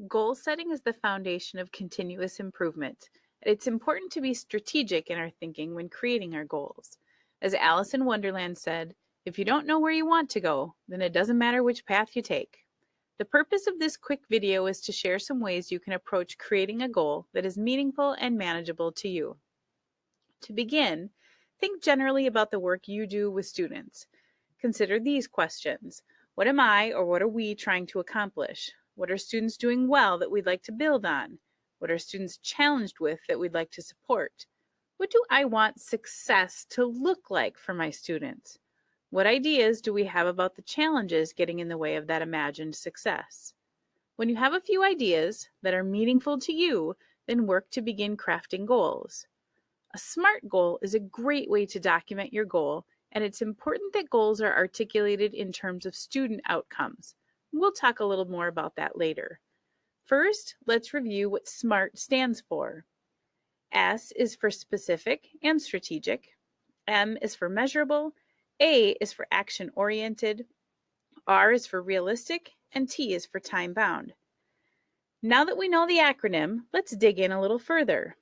Goal setting is the foundation of continuous improvement. It's important to be strategic in our thinking when creating our goals. As Alice in Wonderland said, if you don't know where you want to go, then it doesn't matter which path you take. The purpose of this quick video is to share some ways you can approach creating a goal that is meaningful and manageable to you. To begin, think generally about the work you do with students. Consider these questions. What am I or what are we trying to accomplish? What are students doing well that we'd like to build on? What are students challenged with that we'd like to support? What do I want success to look like for my students? What ideas do we have about the challenges getting in the way of that imagined success? When you have a few ideas that are meaningful to you, then work to begin crafting goals. A SMART goal is a great way to document your goal, and it's important that goals are articulated in terms of student outcomes. We'll talk a little more about that later. First, let's review what SMART stands for. S is for specific and strategic. M is for measurable. A is for action-oriented. R is for realistic. And T is for time-bound. Now that we know the acronym, let's dig in a little further.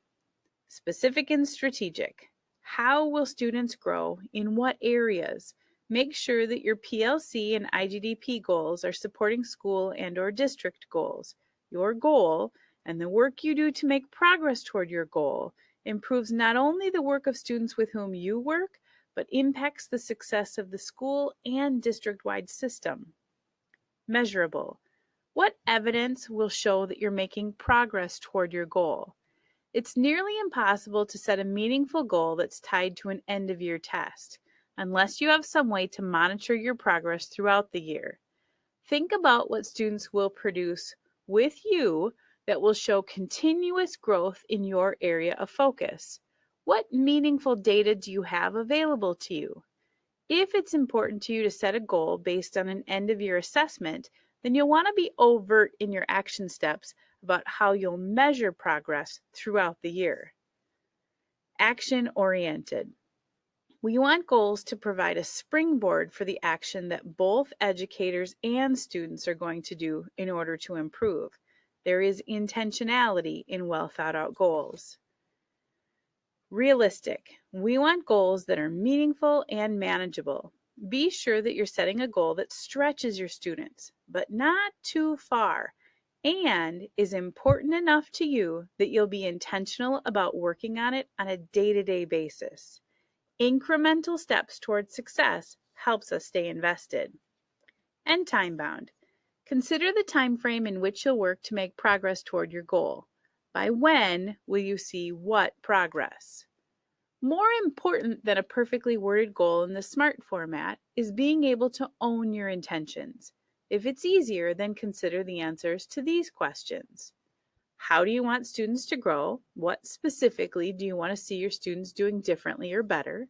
Specific and strategic. How will students grow? In what areas? Make sure that your PLC and IGDP goals are supporting school and/or district goals. Your goal and the work you do to make progress toward your goal improves not only the work of students with whom you work, but impacts the success of the school and district-wide system. Measurable. What evidence will show that you're making progress toward your goal? It's nearly impossible to set a meaningful goal that's tied to an end-of-year test, unless you have some way to monitor your progress throughout the year. Think about what students will produce with you that will show continuous growth in your area of focus. What meaningful data do you have available to you? If it's important to you to set a goal based on an end-of-year assessment, then you'll want to be overt in your action steps about how you'll measure progress throughout the year. Action-oriented. We want goals to provide a springboard for the action that both educators and students are going to do in order to improve. There is intentionality in well-thought-out goals. Realistic. We want goals that are meaningful and manageable. Be sure that you're setting a goal that stretches your students, but not too far, and is important enough to you that you'll be intentional about working on it on a day-to-day basis. Incremental steps towards success helps us stay invested. And time-bound. Consider the time frame in which you'll work to make progress toward your goal. By when will you see what progress? More important than a perfectly worded goal in the SMART format is being able to own your intentions. If it's easier, then consider the answers to these questions. How do you want students to grow? What specifically do you want to see your students doing differently or better?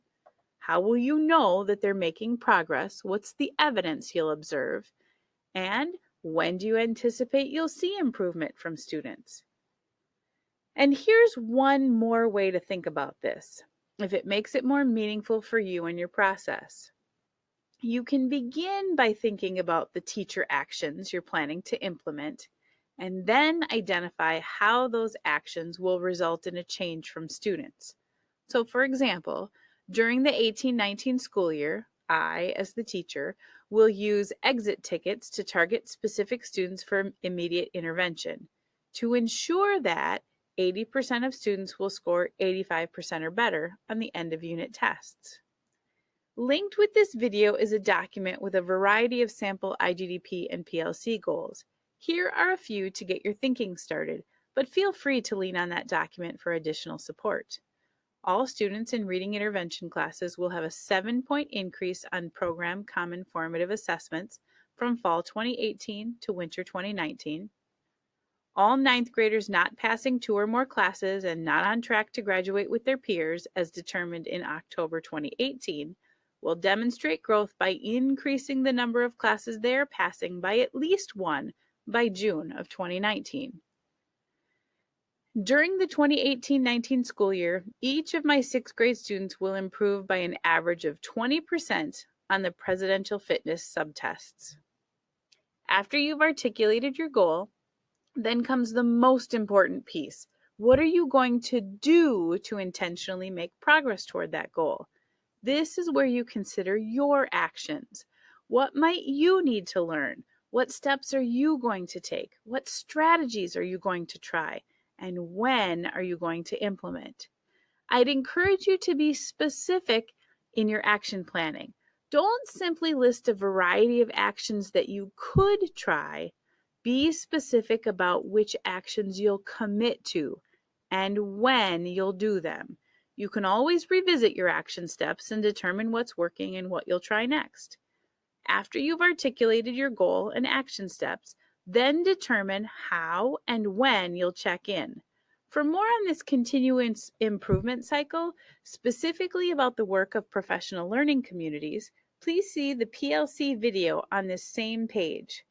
How will you know that they're making progress? What's the evidence you'll observe? And when do you anticipate you'll see improvement from students? And here's one more way to think about this, if it makes it more meaningful for you and your process. You can begin by thinking about the teacher actions you're planning to implement, and then identify how those actions will result in a change from students. So, for example, during the 18-19 school year, I, as the teacher, will use exit tickets to target specific students for immediate intervention to ensure that 80% of students will score 85% or better on the end of unit tests. Linked with this video is a document with a variety of sample IGDP and PLC goals. Here are a few to get your thinking started, but feel free to lean on that document for additional support. All students in reading intervention classes will have a 7-point increase on program common formative assessments from fall 2018 to winter 2019. All ninth graders not passing 2 or more classes and not on track to graduate with their peers, as determined in October 2018, will demonstrate growth by increasing the number of classes they are passing by at least 1 by June of 2019. During the 2018-19 school year, each of my 6th grade students will improve by an average of 20% on the Presidential Fitness subtests. After you've articulated your goal, Then comes the most important piece. What are you going to do to intentionally make progress toward that goal? This is where you consider your actions. What might you need to learn? What steps are you going to take? What strategies are you going to try? And when are you going to implement? I'd encourage you to be specific in your action planning. Don't simply list a variety of actions that you could try. Be specific about which actions you'll commit to and when you'll do them. You can always revisit your action steps and determine what's working and what you'll try next. After you've articulated your goal and action steps, then determine how and when you'll check in. For more on this continuous improvement cycle, specifically about the work of professional learning communities, please see the PLC video on this same page.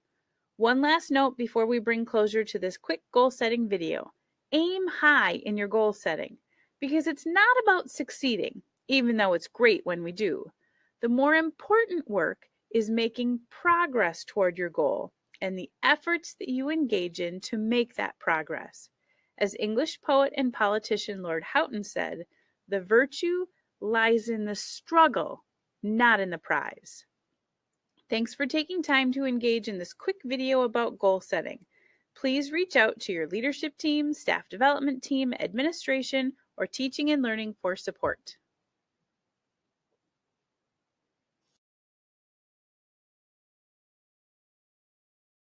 One last note before we bring closure to this quick goal setting video. Aim high in your goal setting because it's not about succeeding, even though it's great when we do. The more important work is making progress toward your goal and the efforts that you engage in to make that progress. As English poet and politician Lord Houghton said, the virtue lies in the struggle, not in the prize. Thanks for taking time to engage in this quick video about goal setting. Please reach out to your leadership team, staff development team, administration, or teaching and learning for support.